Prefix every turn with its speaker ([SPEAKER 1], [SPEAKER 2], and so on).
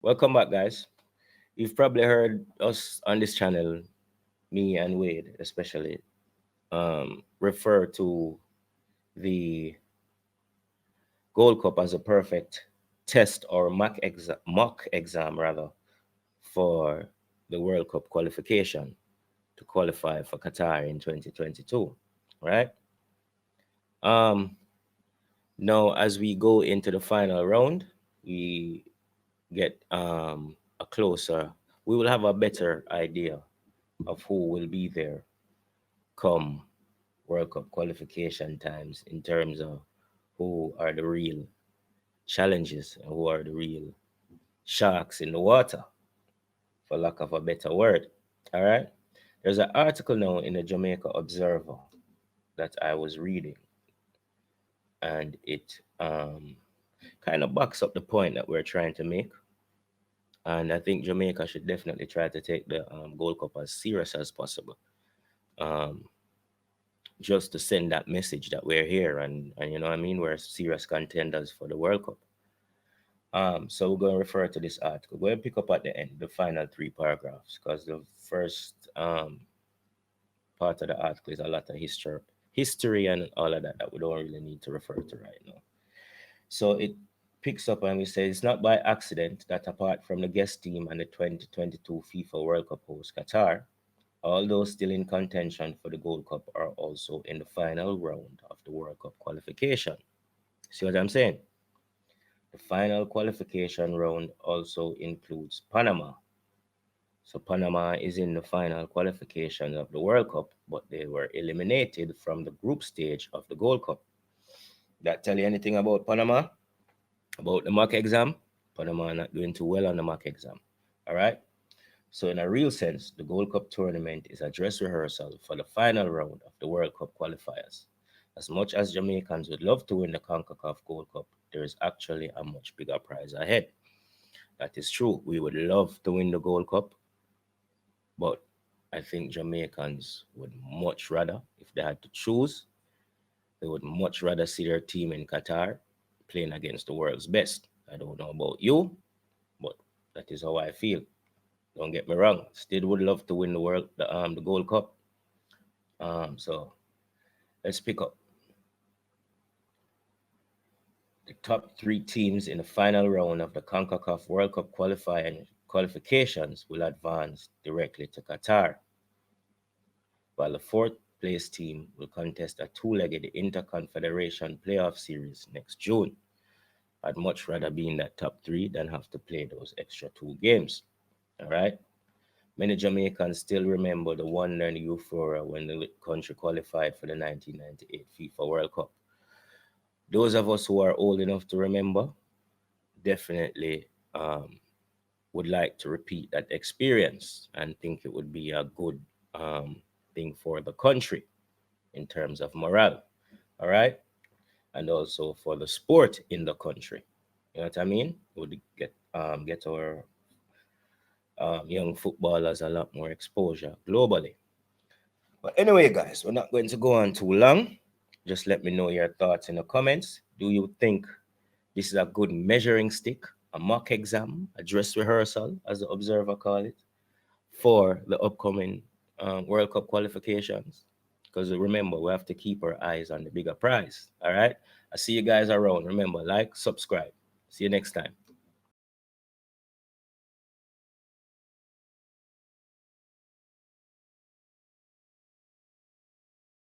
[SPEAKER 1] Welcome back, guys. You've probably heard us on this channel, me and Wade especially, refer to the Gold Cup as a perfect test or mock exam rather for the World Cup qualification to qualify for Qatar in 2022, right? Um, Now, as we go into the final round, we get a closer, we will have a better idea of who will be there come World Cup qualification times in terms of who are the real challenges and who are the real sharks in the water, for lack of a better word. All right. There's an article now in the Jamaica Observer that I was reading, and it kind of backs up the point that we're trying to make. And I think Jamaica should definitely try to take the Gold Cup as serious as possible, um, just to send that message that we're here and you know what I mean, we're serious contenders for the World Cup. So we're going to refer to this article. We're going to pick up at the end, the final three paragraphs, because the first part of the article is a lot of history and all of that that we don't really need to refer to right now. So it picks up and we say it's not by accident that apart from the guest team and the 2022 FIFA World Cup host Qatar, all those still in contention for the Gold Cup are also in the final round of the World Cup qualification. See what I'm saying? The final qualification round also includes Panama. So Panama is in the final qualification of the World Cup, but they were eliminated from the group stage of the Gold Cup. That tell you anything about Panama? About the mock exam? Panama are not doing too well on the mock exam. All right. So in a real sense, the Gold Cup tournament is a dress rehearsal for the final round of the World Cup qualifiers. As much as Jamaicans would love to win the CONCACAF Gold Cup, there is actually a much bigger prize ahead. That is true. We would love to win the Gold Cup, but I think Jamaicans would much rather, if they had to choose, they would much rather see their team in Qatar playing against the world's best. I don't know about you, but that is how I feel. Don't get me wrong. Still would love to win the Gold Cup. So let's pick up the top three teams in the final round of the CONCACAF World Cup qualifying qualifications will advance directly to Qatar, while the fourth place team will contest a two-legged interconfederation playoff series next June. I'd much rather be in that top three than have to play those extra two games. All right. Many Jamaicans still remember the wonder and euphoria when the country qualified for the 1998 FIFA World Cup. Those of us who are old enough to remember definitely would like to repeat that experience and think it would be a good thing for the country in terms of morale. All right. And also for the sport in the country. You know what I mean? Would get our young footballers a lot more exposure globally. But anyway, guys, we're not going to go on too long. Just let me know your thoughts in the comments. Do you think this is a good measuring stick, a mock exam, a dress rehearsal, as the observer call it, for the upcoming World Cup qualifications? Because remember, we have to keep our eyes on the bigger prize. All right. I see you guys around. Remember, like, subscribe. See you next time.